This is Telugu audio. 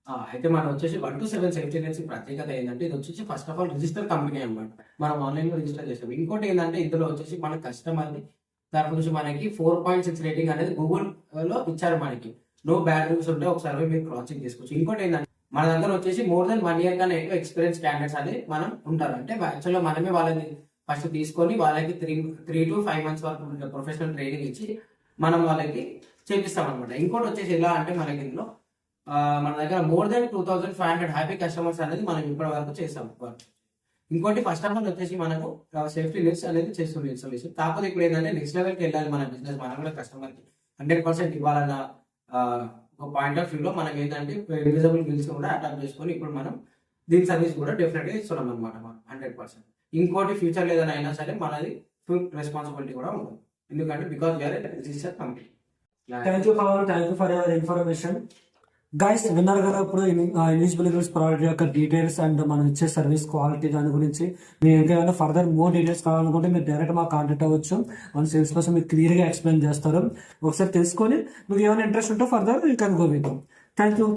అయితే మనం వచ్చేసి 1-7 సేఫ్టీ నెట్స్ ప్రత్యేకత ఏంటంటే ఇది వచ్చేసి first of all register company అనమాట. మనం ఆన్‌లైన్‌లో రిజిస్టర్ చేసాం. ఇంకోటి ఏంటంటే ఇందులో వచ్చేసి మన కస్టమర్‌ని తరపు నుంచి మనకి 4.6 రేటింగ్ అనేది గూగుల్‌లో ఇచ్చారు మనకి. నో బ్యాడ్ రివ్యూస్ ఉంటే ఒకసారి పోయి మీరు క్రాస్ చెక్ చేసుకోవచ్చు. ఇంకోటి ఏంటంటే మన దగ్గర వచ్చేసి మోర్ దెన్ 1 ఇయర్ కన్నా ఎక్కువ ఎక్స్‌పీరియన్స్ క్యాండిడేట్స్ అనేది మనం ఉంటారు. అంటే యాక్చువల్‌గా మనమే వాళ్ళని ఫస్ట్ తీసుకొని వాళ్ళకి 3 to 5 మంత్స్ వరకు ప్రొఫెషనల్ ట్రైనింగ్ ఇచ్చి మనం వాళ్ళకి చేపిస్తామనమాట. ఇంకోటి వచ్చేసి ఎలా అంటే మనకి ఇందులో మన దగ్గర మోర్ దెన్ 2500 హ్యాపీ కస్టమర్స్ అనేది మనం ఇప్పటి వరకు చేసాం వర్క్. ఇంకోటి ఫస్ట్ ఆఫ్ ఆల్ వచ్చేసి మనకు సేఫ్టీ నెట్స్ అనేది చేస్తుంది ఇన్స్టాలేషన్. కాకపోతే ఇప్పుడు ఏంటంటే నెక్స్ట్ లెవెల్కి వెళ్ళాలి మన బిజినెస్. మనం కూడా కస్టమర్కి 100% ఇవ్వాలన్న ఒక పాయింట్ ఆఫ్ వ్యూలో మనం ఏంటంటే ఇన్విజిబుల్ బిల్స్ కూడా అటాచ్ చేసుకొని ఇప్పుడు మనం దీని సర్వీస్ కూడా డెఫినెట్గా ఇస్తున్నాం అనమాట 100%. ఇంకోటి ఫ్యూచర్లో ఏదైనా అయినా సరే మనది ఫుల్ రెస్పాన్సిబిలిటీ కూడా ఉంటుంది. ఎందుకంటే because we are register company. Thank you for your information. Guys విన్నారు కదా ఇప్పుడు ఇన్విజిబుల్ బిల్స్ ప్రోడక్ట్ యొక్క డీటెయిల్స్ అండ్ మనం ఇచ్చే సర్వీస్ క్వాలిటీ దాని గురించి. మీరు ఇంకేమైనా ఫర్దర్ మోర్ డీటెయిల్స్ కావాలనుకుంటే మీరు డైరెక్ట్ మాకు కాంటాక్ట్ అవ్వచ్చు. మన సేల్స్ పర్సన్ మీకు క్లియర్గా ఎక్స్ప్లెయిన్ చేస్తారు. ఒకసారి తెలుసుకొని మీకు ఏమైనా ఇంట్రెస్ట్ ఉంటే further you can go with. Thank you.